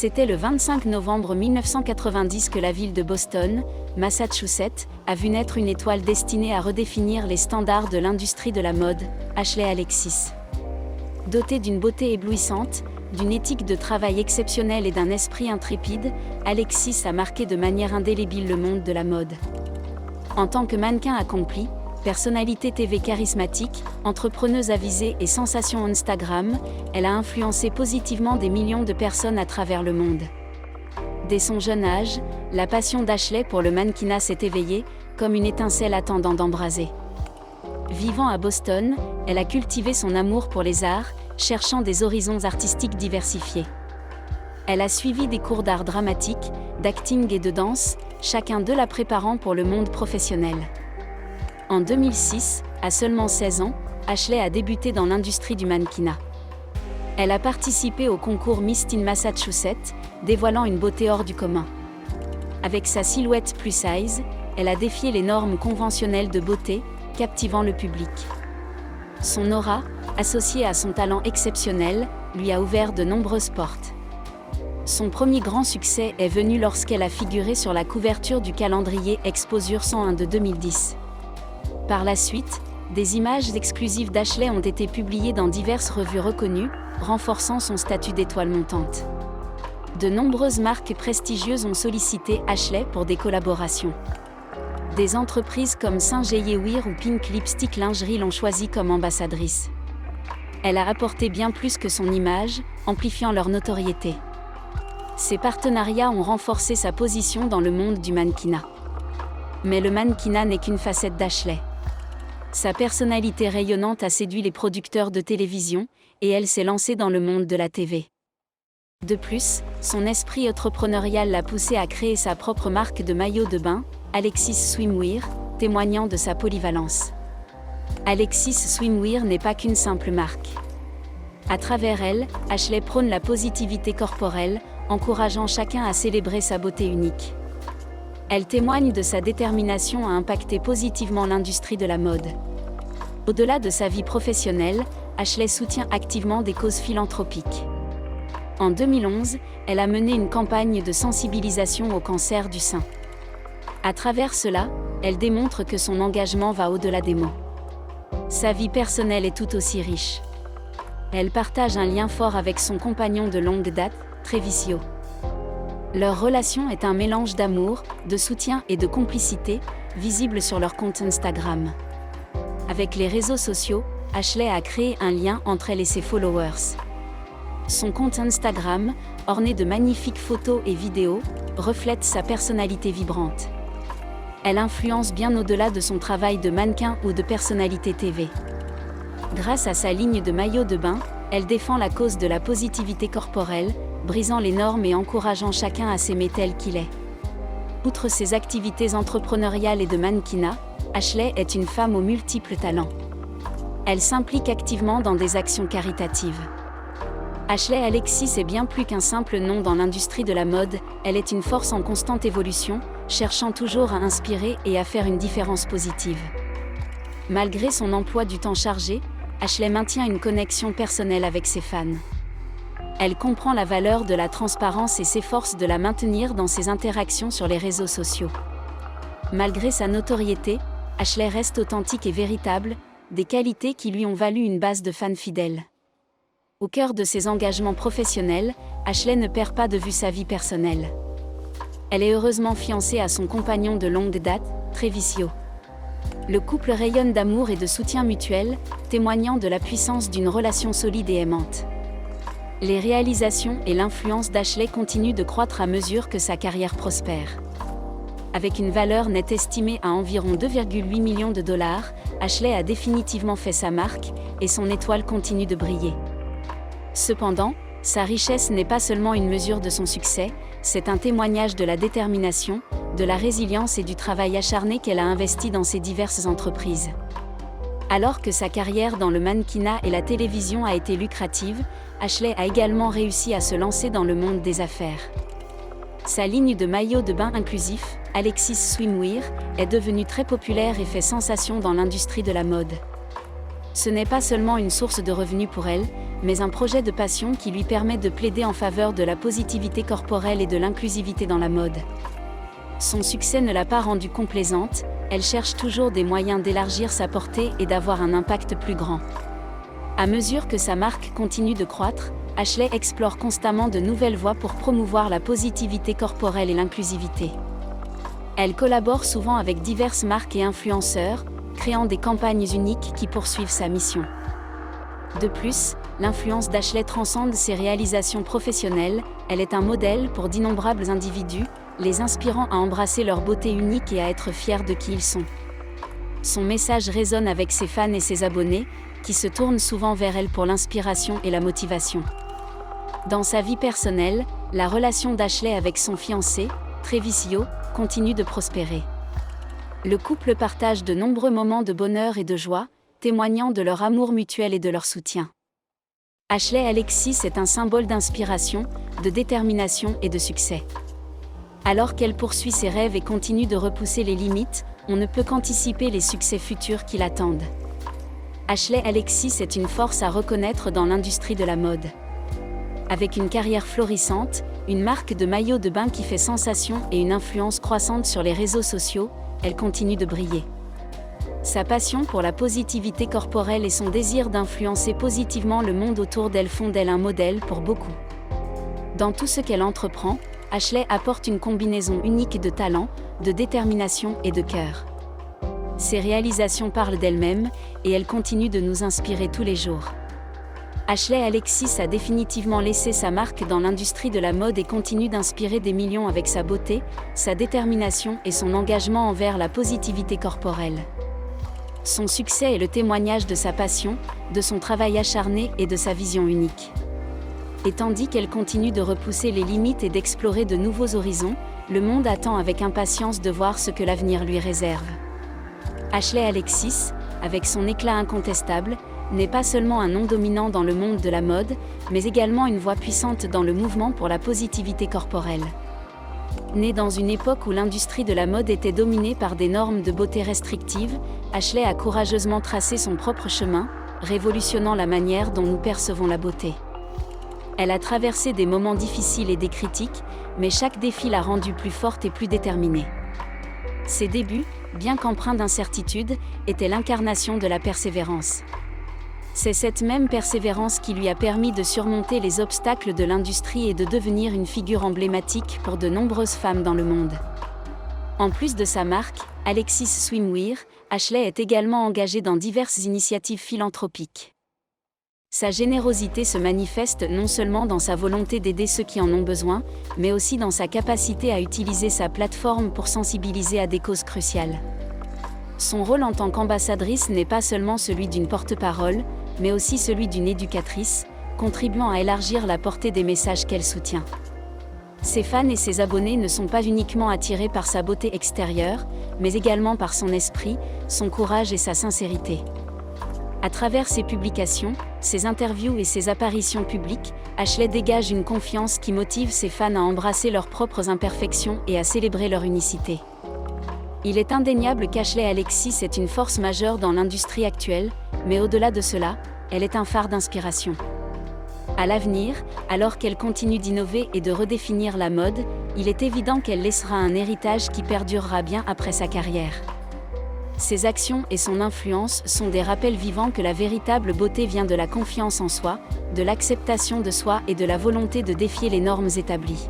C'était le 25 novembre 1990 que la ville de Boston, Massachusetts, a vu naître une étoile destinée à redéfinir les standards de l'industrie de la mode, Ashley Alexis. Dotée d'une beauté éblouissante, d'une éthique de travail exceptionnelle et d'un esprit intrépide, Alexis a marqué de manière indélébile le monde de la mode. En tant que mannequin accompli, personnalité TV charismatique, entrepreneuse avisée et sensation Instagram, elle a influencé positivement des millions de personnes à travers le monde. Dès son jeune âge, la passion d'Ashley pour le mannequinat s'est éveillée, comme une étincelle attendant d'embraser. Vivant à Boston, elle a cultivé son amour pour les arts, cherchant des horizons artistiques diversifiés. Elle a suivi des cours d'art dramatique, d'acting et de danse, chacun d'eux la préparant pour le monde professionnel. En 2006, à seulement 16 ans, Ashley a débuté dans l'industrie du mannequinat. Elle a participé au concours Miss Teen Massachusetts, dévoilant une beauté hors du commun. Avec sa silhouette plus size, elle a défié les normes conventionnelles de beauté, captivant le public. Son aura, associée à son talent exceptionnel, lui a ouvert de nombreuses portes. Son premier grand succès est venu lorsqu'elle a figuré sur la couverture du calendrier Exposure 101 de 2010. Par la suite, des images exclusives d'Ashley ont été publiées dans diverses revues reconnues, renforçant son statut d'étoile montante. De nombreuses marques prestigieuses ont sollicité Ashley pour des collaborations. Des entreprises comme Saint-Geyer-Wear ou Pink Lipstick Lingerie l'ont choisie comme ambassadrice. Elle a apporté bien plus que son image, amplifiant leur notoriété. Ces partenariats ont renforcé sa position dans le monde du mannequinat. Mais le mannequinat n'est qu'une facette d'Ashley. Sa personnalité rayonnante a séduit les producteurs de télévision, et elle s'est lancée dans le monde de la TV. De plus, son esprit entrepreneurial l'a poussée à créer sa propre marque de maillots de bain, Alexis Swimwear, témoignant de sa polyvalence. Alexis Swimwear n'est pas qu'une simple marque. À travers elle, Ashley prône la positivité corporelle, encourageant chacun à célébrer sa beauté unique. Elle témoigne de sa détermination à impacter positivement l'industrie de la mode. Au-delà de sa vie professionnelle, Ashley soutient activement des causes philanthropiques. En 2011, elle a mené une campagne de sensibilisation au cancer du sein. À travers cela, elle démontre que son engagement va au-delà des mots. Sa vie personnelle est tout aussi riche. Elle partage un lien fort avec son compagnon de longue date, Treviso. Leur relation est un mélange d'amour, de soutien et de complicité, visible sur leur compte Instagram. Avec les réseaux sociaux, Ashley a créé un lien entre elle et ses followers. Son compte Instagram, orné de magnifiques photos et vidéos, reflète sa personnalité vibrante. Elle influence bien au-delà de son travail de mannequin ou de personnalité TV. Grâce à sa ligne de maillots de bain, elle défend la cause de la positivité corporelle, brisant les normes et encourageant chacun à s'aimer tel qu'il est. Outre ses activités entrepreneuriales et de mannequinat, Ashley est une femme aux multiples talents. Elle s'implique activement dans des actions caritatives. Ashley Alexis est bien plus qu'un simple nom dans l'industrie de la mode, elle est une force en constante évolution, cherchant toujours à inspirer et à faire une différence positive. Malgré son emploi du temps chargé, Ashley maintient une connexion personnelle avec ses fans. Elle comprend la valeur de la transparence et s'efforce de la maintenir dans ses interactions sur les réseaux sociaux. Malgré sa notoriété, Ashley reste authentique et véritable, des qualités qui lui ont valu une base de fans fidèles. Au cœur de ses engagements professionnels, Ashley ne perd pas de vue sa vie personnelle. Elle est heureusement fiancée à son compagnon de longue date, Treviso. Le couple rayonne d'amour et de soutien mutuel, témoignant de la puissance d'une relation solide et aimante. Les réalisations et l'influence d'Ashley continuent de croître à mesure que sa carrière prospère. Avec une valeur nette estimée à environ 2,8 millions de dollars, Ashley a définitivement fait sa marque, et son étoile continue de briller. Cependant, sa richesse n'est pas seulement une mesure de son succès, c'est un témoignage de la détermination, de la résilience et du travail acharné qu'elle a investi dans ses diverses entreprises. Alors que sa carrière dans le mannequinat et la télévision a été lucrative, Ashley a également réussi à se lancer dans le monde des affaires. Sa ligne de maillots de bain inclusifs, Alexis Swimwear, est devenue très populaire et fait sensation dans l'industrie de la mode. Ce n'est pas seulement une source de revenus pour elle, mais un projet de passion qui lui permet de plaider en faveur de la positivité corporelle et de l'inclusivité dans la mode. Son succès ne l'a pas rendue complaisante, elle cherche toujours des moyens d'élargir sa portée et d'avoir un impact plus grand. À mesure que sa marque continue de croître, Ashley explore constamment de nouvelles voies pour promouvoir la positivité corporelle et l'inclusivité. Elle collabore souvent avec diverses marques et influenceurs, créant des campagnes uniques qui poursuivent sa mission. De plus, l'influence d'Ashley transcende ses réalisations professionnelles, elle est un modèle pour d'innombrables individus, les inspirant à embrasser leur beauté unique et à être fiers de qui ils sont. Son message résonne avec ses fans et ses abonnés, qui se tournent souvent vers elle pour l'inspiration et la motivation. Dans sa vie personnelle, la relation d'Ashley avec son fiancé, Travis Yo, continue de prospérer. Le couple partage de nombreux moments de bonheur et de joie, témoignant de leur amour mutuel et de leur soutien. Ashley Alexis est un symbole d'inspiration, de détermination et de succès. Alors qu'elle poursuit ses rêves et continue de repousser les limites, on ne peut qu'anticiper les succès futurs qui l'attendent. Ashley Alexis est une force à reconnaître dans l'industrie de la mode. Avec une carrière florissante, une marque de maillots de bain qui fait sensation et une influence croissante sur les réseaux sociaux, elle continue de briller. Sa passion pour la positivité corporelle et son désir d'influencer positivement le monde autour d'elle font d'elle un modèle pour beaucoup. Dans tout ce qu'elle entreprend, Ashley apporte une combinaison unique de talent, de détermination et de cœur. Ses réalisations parlent d'elle-même, et elle continue de nous inspirer tous les jours. Ashley Alexis a définitivement laissé sa marque dans l'industrie de la mode et continue d'inspirer des millions avec sa beauté, sa détermination et son engagement envers la positivité corporelle. Son succès est le témoignage de sa passion, de son travail acharné et de sa vision unique. Et tandis qu'elle continue de repousser les limites et d'explorer de nouveaux horizons, le monde attend avec impatience de voir ce que l'avenir lui réserve. Ashley Alexis, avec son éclat incontestable, n'est pas seulement un nom dominant dans le monde de la mode, mais également une voix puissante dans le mouvement pour la positivité corporelle. Née dans une époque où l'industrie de la mode était dominée par des normes de beauté restrictives, Ashley a courageusement tracé son propre chemin, révolutionnant la manière dont nous percevons la beauté. Elle a traversé des moments difficiles et des critiques, mais chaque défi l'a rendue plus forte et plus déterminée. Ses débuts, bien qu'empreints d'incertitude, étaient l'incarnation de la persévérance. C'est cette même persévérance qui lui a permis de surmonter les obstacles de l'industrie et de devenir une figure emblématique pour de nombreuses femmes dans le monde. En plus de sa marque, Alexis Swimwear, Ashley est également engagée dans diverses initiatives philanthropiques. Sa générosité se manifeste non seulement dans sa volonté d'aider ceux qui en ont besoin, mais aussi dans sa capacité à utiliser sa plateforme pour sensibiliser à des causes cruciales. Son rôle en tant qu'ambassadrice n'est pas seulement celui d'une porte-parole, mais aussi celui d'une éducatrice, contribuant à élargir la portée des messages qu'elle soutient. Ses fans et ses abonnés ne sont pas uniquement attirés par sa beauté extérieure, mais également par son esprit, son courage et sa sincérité. À travers ses publications, ses interviews et ses apparitions publiques, Ashley dégage une confiance qui motive ses fans à embrasser leurs propres imperfections et à célébrer leur unicité. Il est indéniable qu'Ashley Alexis est une force majeure dans l'industrie actuelle, mais au-delà de cela, elle est un phare d'inspiration. À l'avenir, alors qu'elle continue d'innover et de redéfinir la mode, il est évident qu'elle laissera un héritage qui perdurera bien après sa carrière. Ses actions et son influence sont des rappels vivants que la véritable beauté vient de la confiance en soi, de l'acceptation de soi et de la volonté de défier les normes établies.